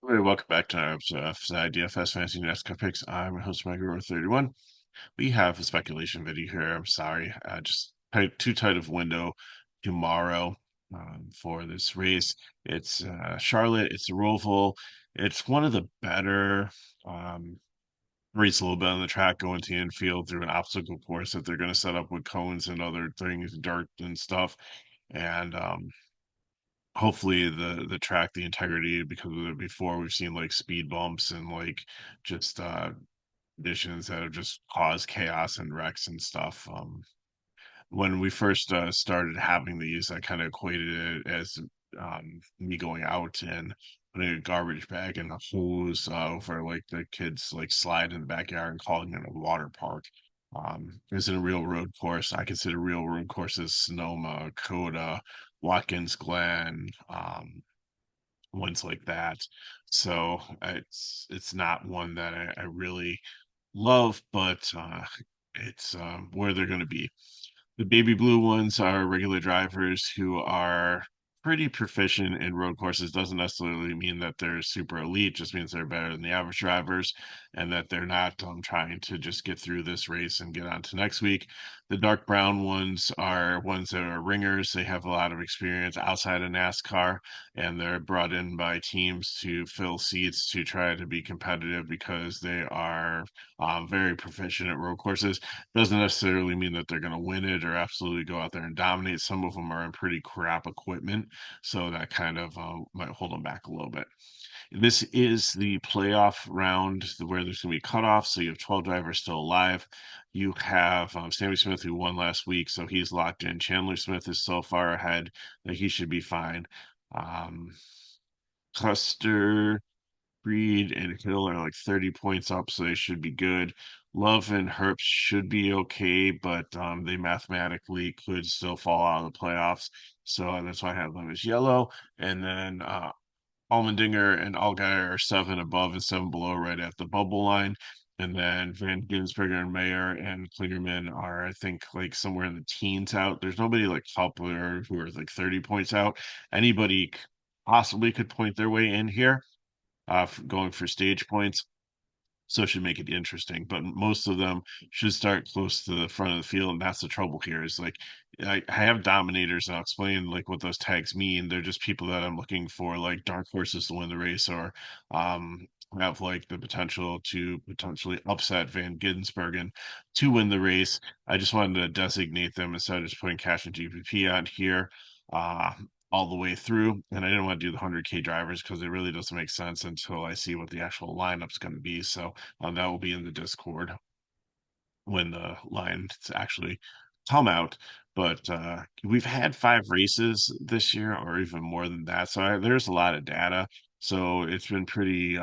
Hey, welcome back to our episode of FSi DFS Fantasy NASCAR Picks. I'm your host, Micro31. We have a speculation video here. I'm sorry, just too tight of window tomorrow for this race. It's Charlotte. It's a Roval. It's one of the better race a little bit on the track going to the infield through an obstacle course that they're going to set up with cones and other things, dirt and stuff. And hopefully the track, the integrity, because before we've seen like speed bumps and like just conditions that have just caused chaos and wrecks and stuff. When we first started having these, I kind of equated it as me going out and putting a garbage bag in a hose over like the kids like slide in the backyard and calling it a water park. Is it a real road course? I consider real road courses Sonoma, Coda, Watkins Glen, ones like that. So it's not one that I really love, but it's where they're going to be. The baby blue ones are regular drivers who are pretty proficient in road courses. Doesn't necessarily mean that they're super elite, just means they're better than the average drivers and that they're not trying to just get through this race and get on to next week. The dark brown ones are ones that are ringers. They have a lot of experience outside of NASCAR and they're brought in by teams to fill seats to try to be competitive because they are very proficient at road courses. Doesn't necessarily mean that they're going to win it or absolutely go out there and dominate. Some of them are in pretty crap equipment, so that kind of might hold them back a little bit. This is the playoff round where there's going to be cutoffs. So you have 12 drivers still alive. You have Sammy Smith, who won last week, so he's locked in. Chandler Smith is so far ahead that he should be fine. Um, Custer, Reed and Hill are like 30 points up, so they should be good. Love and Herbst should be okay, but they mathematically could still fall out of the playoffs. So that's why I have them as yellow. And then Allmendinger and Allgaier are seven above and seven below right at the bubble line. And then Van Ginsberger and Mayer and Klingerman are, I think, like somewhere in the teens out. There's nobody like Kepler who are like 30 points out. Anybody possibly could point their way in here going for stage points. So it should make it interesting. But most of them should start close to the front of the field, and that's the trouble here. Is like I have dominators, and I'll explain like what those tags mean. They're just people that I'm looking for, like dark horses to win the race, or um, have like the potential to potentially upset Van Ginsbergen to win the race. I just wanted to designate them instead of just putting cash and GPP on here. Uh, all the way through. And I didn't want to do the 100K drivers because it really doesn't make sense until I see what the actual lineup's going to be. So that will be in the Discord when the lines actually come out. But we've had five races this year, or even more than that. So there's a lot of data. So it's been pretty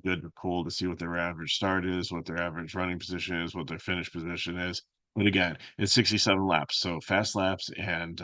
good to pull to see what their average start is, what their average running position is, what their finish position is. But again, it's 67 laps. So fast laps and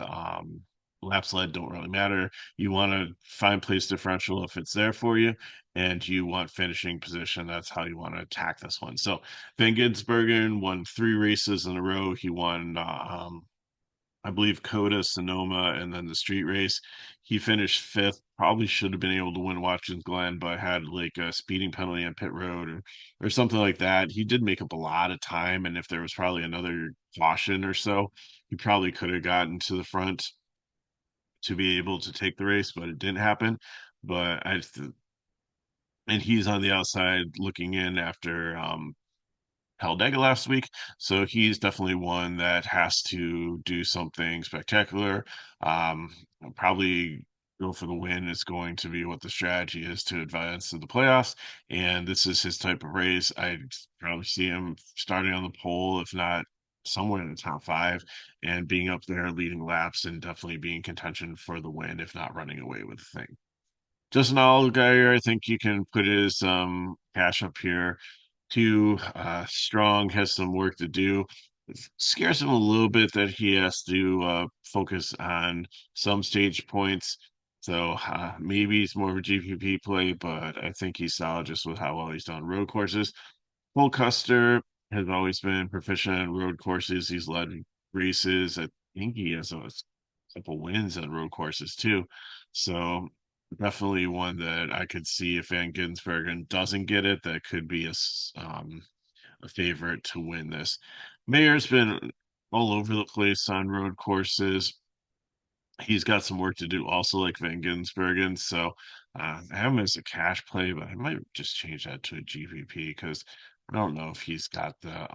laps led don't really matter. You want to find place differential if it's there for you, and you want finishing position. That's how you want to attack this one. So Van Ginsbergen won three races in a row. He won, I believe, Coda, Sonoma, and then the street race. He finished fifth. Probably should have been able to win Watkins Glen, but had like a speeding penalty on pit road or something like that. He did make up a lot of time, and if there was probably another caution or so, he probably could have gotten to the front to be able to take the race, but it didn't happen. But and he's on the outside looking in after Talladega last week. So he's definitely one that has to do something spectacular. Um, probably go for the win is going to be what the strategy is to advance to the playoffs. And this is his type of race. I probably see him starting on the pole, if not somewhere in the top five, and being up there leading laps and definitely being contention for the win, if not running away with the thing. Just an all guy, I think you can put his cash up here. Too strong, has some work to do. It scares him a little bit that he has to focus on some stage points. So maybe he's more of a GPP play, but I think he's solid just with how well he's done road courses. Cole Custer has always been proficient in road courses. He's led races. I think he has a couple wins on road courses too. So Definitely one that I could see if Van Ginsbergen doesn't get it, that could be a favorite to win this. Mayer's been all over the place on road courses. He's got some work to do also, like Van Ginsbergen. So I have him as a cash play, but I might just change that to a GPP because I don't know if he's got the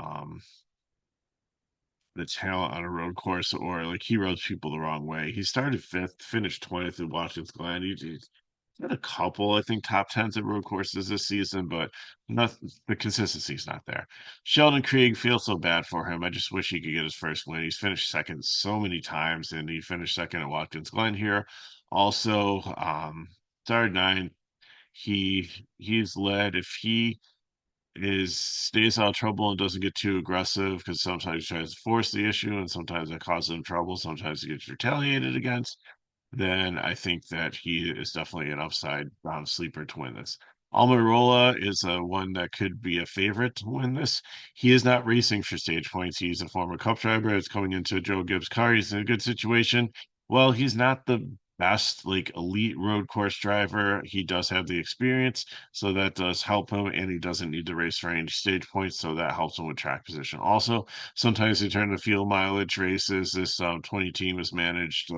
talent on a road course, or like he rubs people the wrong way. He started fifth, finished 20th at Watkins Glen. He's had a couple, I think, top tens at road courses this season, but not the consistency's not there. Sheldon Krieg feels so bad for him. I just wish he could get his first win. He's finished second so many times, and he finished second at Watkins Glen here. Also, started nine. He he's led. If he is stays out of trouble and doesn't get too aggressive, because sometimes he tries to force the issue and sometimes that causes him trouble. Sometimes he gets retaliated against. Then I think that he is definitely an upside sleeper to win this. Almirola is one that could be a favorite to win this. He is not racing for stage points. He's a former Cup driver. It's coming into a Joe Gibbs car. He's in a good situation. Well, he's not the best like elite road course driver. He does have the experience, so that does help him, and he doesn't need to race for any stage points, so that helps him with track position. Also, sometimes they turn to field mileage races. This 20 team has managed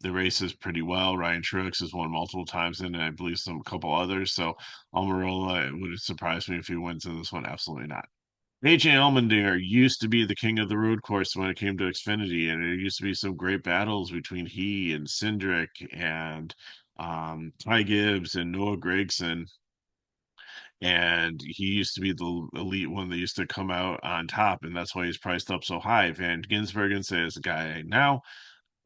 the races pretty well. Ryan Truex has won multiple times, and I believe some couple others. So Almirola, it would surprise me if he wins in this one. Absolutely not. AJ Allmendinger used to be the king of the road course when it came to Xfinity, and there used to be some great battles between he and Cindric and Ty Gibbs and Noah Gragson. And he used to be the elite one that used to come out on top, and that's why he's priced up so high. Van Ginsbergen says the guy now.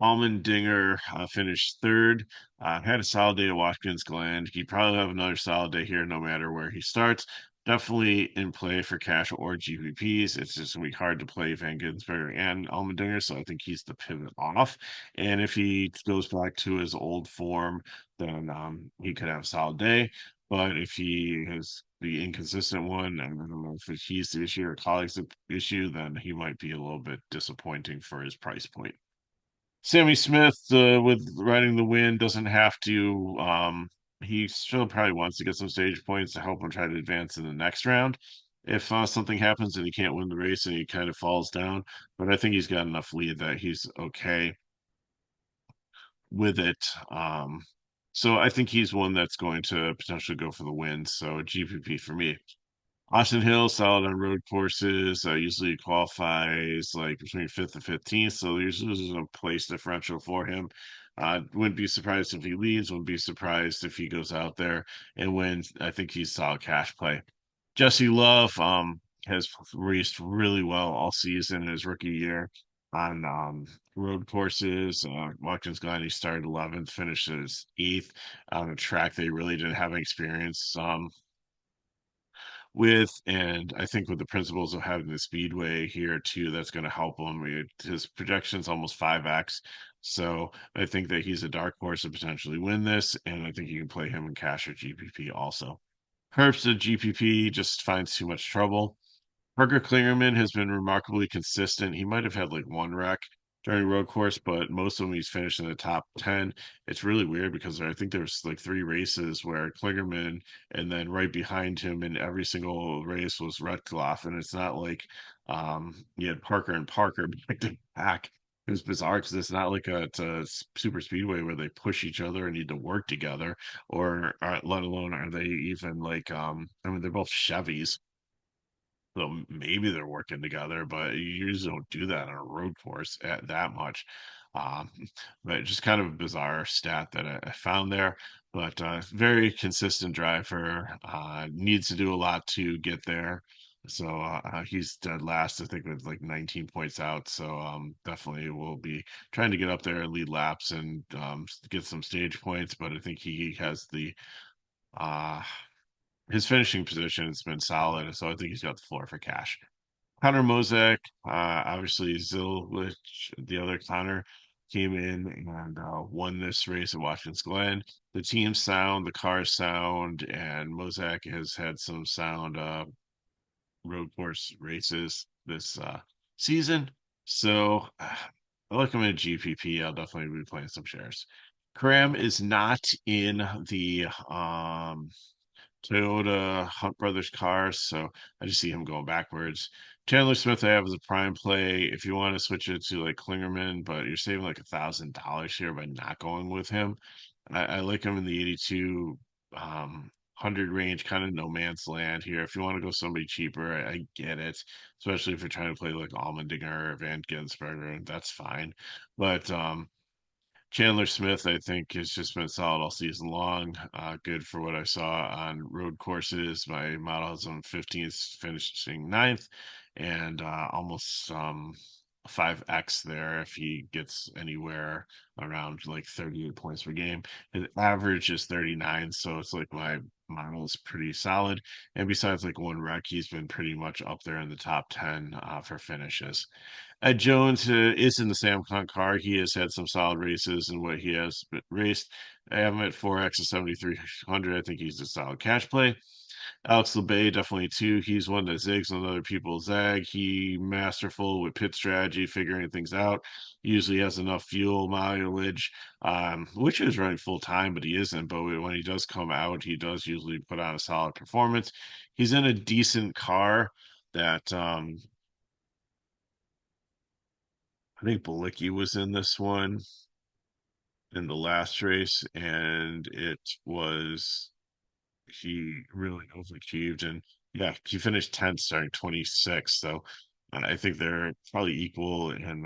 Allmendinger finished third. Had a solid day at Watkins Glen. He probably have another solid day here, no matter where he starts. Definitely in play for cash or GPPs. It's just gonna be hard to play Van Ginsberger and Allmendinger, so I think he's the pivot off. And if he goes back to his old form, then he could have a solid day. But if he has the inconsistent one, and I don't know if he's the issue or colleagues the issue, then he might be a little bit disappointing for his price point. Sammy Smith, with riding the wind, doesn't have to. He still probably wants to get some stage points to help him try to advance in the next round. If something happens and he can't win the race and he kind of falls down, but I think he's got enough lead that he's okay with it. So I think he's one that's going to potentially go for the win. So GPP for me. Austin Hill, solid on road courses. Usually qualifies like between fifth and 15th, so usually there's a place differential for him. Wouldn't be surprised if he leads. Wouldn't be surprised if he goes out there and wins. I think he's solid cash play. Jesse Love has raced really well all season in his rookie year on road courses. Watkins Glen, he started 11th, finished as 8th on a track they really didn't have experience with, and I think with the principles of having the speedway here too, that's going to help him. His projection's almost 5x, so I think that he's a dark horse to potentially win this, and I think you can play him in cash or GPP also. Herbst at GPP just finds too much trouble. Parker Klingerman has been remarkably consistent. He might have had like one wreck during road course, but most of them he's finished in the top 10. It's really weird because I think there's like three races where Klingerman and then right behind him in every single race was Retzlaff. And it's not like you had Parker and Parker back to back. It was bizarre because it's not like it's a super speedway where they push each other and need to work together, or let alone are they even like I mean they're both Chevys, so maybe they're working together, but you usually don't do that on a road course at that much. Um, but just kind of a bizarre stat that I found there. But very consistent driver. Needs to do a lot to get there. So he's dead last, I think, with like 19 points out. So definitely will be trying to get up there and lead laps and get some stage points. But I think he has the uh, his finishing position has been solid, so I think he's got the floor for cash. Connor Mosek, obviously Zillich, the other Connor, came in and won this race at Watkins Glen. The team sound, the car sound, and Mosek has had some sound road course races this season. So I like him in GPP. I'll definitely be playing some shares. Graham is not in the Toyota Hunt Brothers cars, so I just see him going backwards. Chandler Smith, I have as a prime play. If you want to switch it to like Klingerman, but you're saving like $1,000 here by not going with him. I like him in the 82 100 range, kind of no man's land here. If you want to go somebody cheaper, I get it, especially if you're trying to play like Allmendinger or Van Gensberger, that's fine. But Chandler Smith, I think, has just been solid all season long. Good for what I saw on road courses. My model is on 15th, finishing ninth, and almost 5x there if he gets anywhere around like 38 points per game. His average is 39, so it's like my model is pretty solid. And besides like one wreck, he's been pretty much up there in the top 10 for finishes. Jones is in the Sam Hunt car. He has had some solid races in what he has raced. I have him at 4x of 7,300. I think he's a solid cash play. Alex LeBay, definitely too. He's one that zigs when other people zag. He masterful with pit strategy, figuring things out. Usually has enough fuel mileage, which is running full time, but he isn't. But when he does come out, he does usually put on a solid performance. He's in a decent car that I think Balicki was in this one in the last race, and it was he really overachieved. And yeah, he finished 10th, starting 26th. So I think they're probably equal in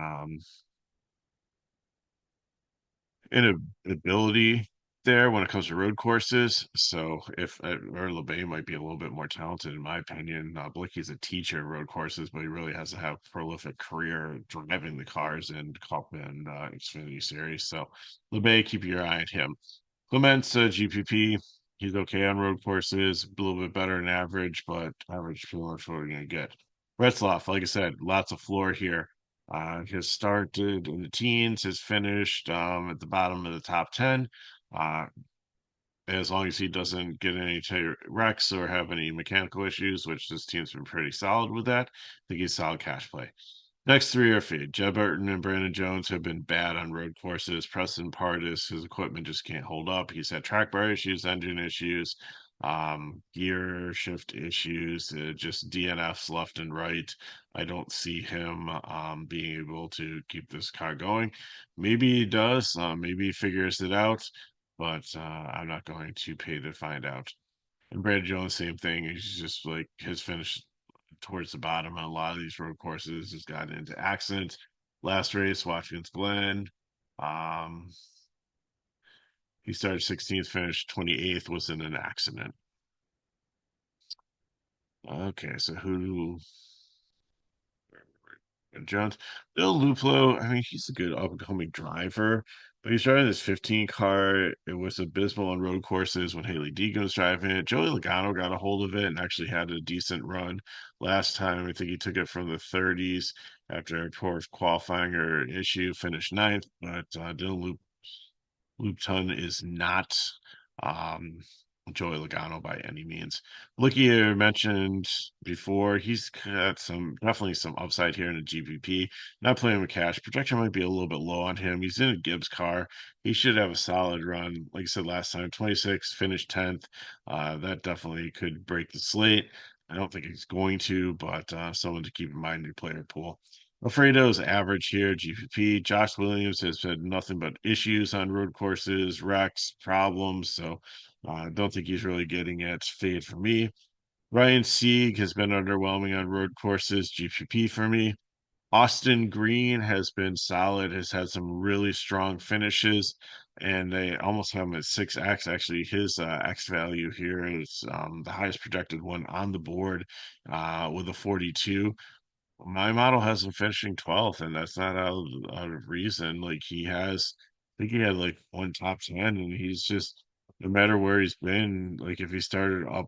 ability there when it comes to road courses. So if or LeBay might be a little bit more talented in my opinion. Blicky's a teacher of road courses, but he really has to have a prolific career driving the cars in Cup and Xfinity Series. So LeBay, keep your eye on him. Clements, GPP, he's okay on road courses, a little bit better than average, but average pretty much what we're gonna get. Retzloff, like I said, lots of floor here. Has started in the teens, has finished at the bottom of the top 10. Uh, as long as he doesn't get any wrecks or have any mechanical issues, which this team's been pretty solid with that, I think he's solid cash play. Next three are feed. Jeb Burton and Brandon Jones have been bad on road courses. Preston Pardis, his equipment just can't hold up. He's had track bar issues, engine issues, gear shift issues, just DNFs left and right. I don't see him being able to keep this car going. Maybe he does. Maybe he figures it out, but I'm not going to pay to find out. And Brad Jones, same thing. He's just like his finish towards the bottom on a lot of these road courses has gotten into accidents. Last race, Watkins Glen. Um, he started 16th, finished 28th, was in an accident. Okay, so who Jones? Bill Luplo, I mean, he's a good up and coming driver, but he's driving this 15 car. It was abysmal on road courses when Haley Deegan was driving it. Joey Logano got a hold of it and actually had a decent run last time. I think he took it from the 30s after a poor qualifying or issue, finished ninth, but Dylan Lupton is not um, Joey Logano by any means. Looky, you mentioned before, he's got some definitely some upside here in the GPP. Not playing with cash. Projection might be a little bit low on him. He's in a Gibbs car. He should have a solid run. Like I said last time, 26, finished 10th. That definitely could break the slate. I don't think he's going to, but someone to keep in mind in your player pool. Alfredo's average here, GPP. Josh Williams has had nothing but issues on road courses, wrecks, problems. So I don't think he's really getting it. Fade for me. Ryan Sieg has been underwhelming on road courses, GPP for me. Austin Green has been solid, has had some really strong finishes, and they almost have him at 6x. Actually, his X value here is the highest projected one on the board with a 42. My model has him finishing 12th, and that's not out of reason. Like he has, I think he had like one top 10, and he's just no matter where he's been. Like if he started up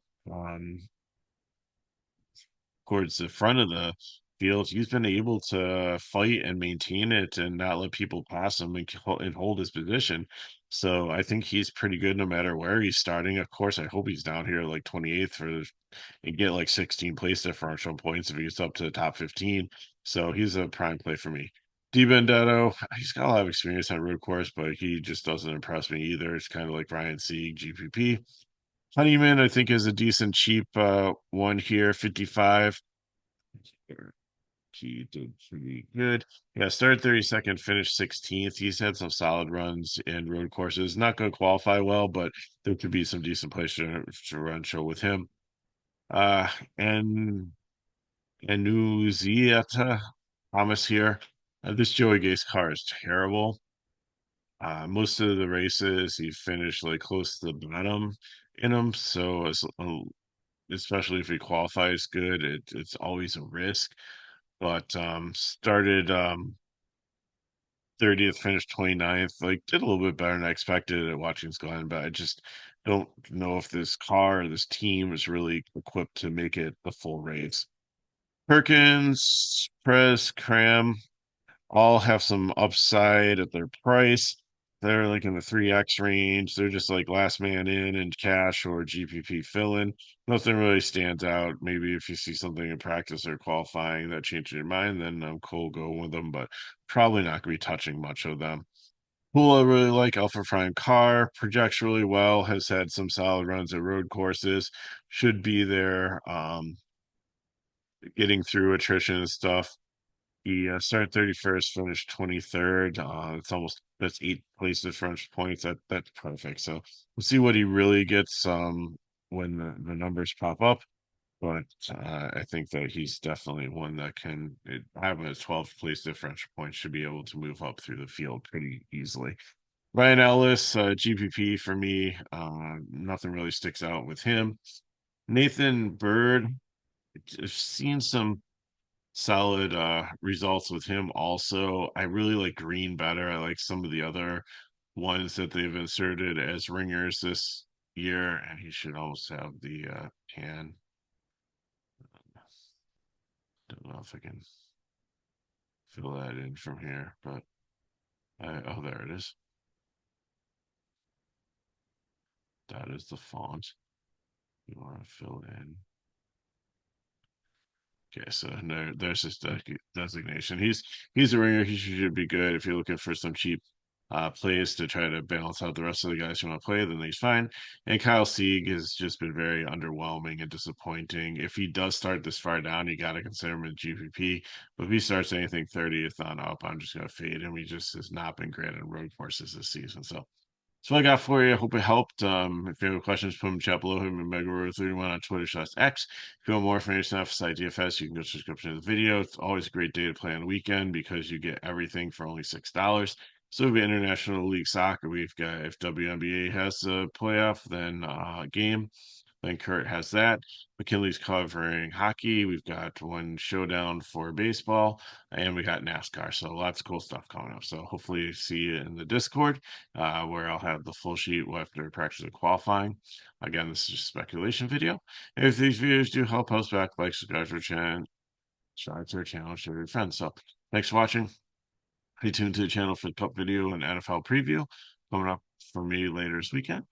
towards the front of the field, he's been able to fight and maintain it and not let people pass him and hold his position. So I think he's pretty good no matter where he's starting. Of course, I hope he's down here like 28th for and get like 16 place differential points if he gets up to the top 15. So he's a prime play for me. Di Benedetto, he's got a lot of experience on road course, but he just doesn't impress me either. It's kind of like Ryan Sieg, GPP. Honeyman, I think, is a decent cheap one here, 55. He did pretty good. Yeah, started 32nd, finished 16th. He's had some solid runs in road courses. Not going to qualify well, but there could be some decent place to run show with him. Uh, and Anuziata Thomas here. This Joey Gase car is terrible. Most of the races he finished like close to the bottom in them, so especially if he qualifies good, it's always a risk. But started 30th, finished 29th, like did a little bit better than I expected at Watkins Glen, but I just don't know if this car or this team is really equipped to make it the full race. Perkins, Prez, Cram, all have some upside at their price. They're like in the 3x range. They're just like last man in and cash or GPP fill in. Nothing really stands out. Maybe if you see something in practice or qualifying that changes your mind, then I'm cool going with them, but probably not going to be touching much of them. Pool I really like. Alpha Prime Car projects really well, has had some solid runs at road courses, should be there, getting through attrition and stuff. He started 31st, finished 23rd. It's almost that's 8 place differential points. That's perfect. So we'll see what he really gets when the numbers pop up. But I think that he's definitely one that can have a 12 place differential point, should be able to move up through the field pretty easily. Ryan Ellis, GPP for me. Nothing really sticks out with him. Nathan Bird, I've seen some solid results with him also. I really like Green better. I like some of the other ones that they've inserted as ringers this year, and he should also have the tan. Don't know if I can fill that in from here, but oh, there it is. That is the font you want to fill in. Okay, so there's his designation. He's a ringer. He should be good if you're looking for some cheap plays to try to balance out the rest of the guys who want to play. Then he's fine. And Kyle Sieg has just been very underwhelming and disappointing. If he does start this far down, you got to consider him in GPP. But if he starts anything 30th on up, I'm just gonna fade him. He just has not been great on road courses this season. So that's what I got for you. I hope it helped. If you have questions, put them in chat below. Him and Megawar31 on Twitter/X. If you want more information on FSi DFS, you can go to the description of the video. It's always a great day to play on the weekend because you get everything for only $6. So we've got International League Soccer. We've got, if WNBA has a playoff, then game. Then Kurt has that. McKinley's covering hockey. We've got one showdown for baseball, and we got NASCAR. So lots of cool stuff coming up. So hopefully see you in the Discord, where I'll have the full sheet after practice and qualifying. Again, this is just a speculation video. If these videos do help us back, like, subscribe to our channel, share with your friends. So thanks for watching. Stay tuned to the channel for the Cup video and NFL preview coming up for me later this weekend.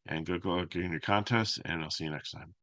And good luck in your contest, and I'll see you next time.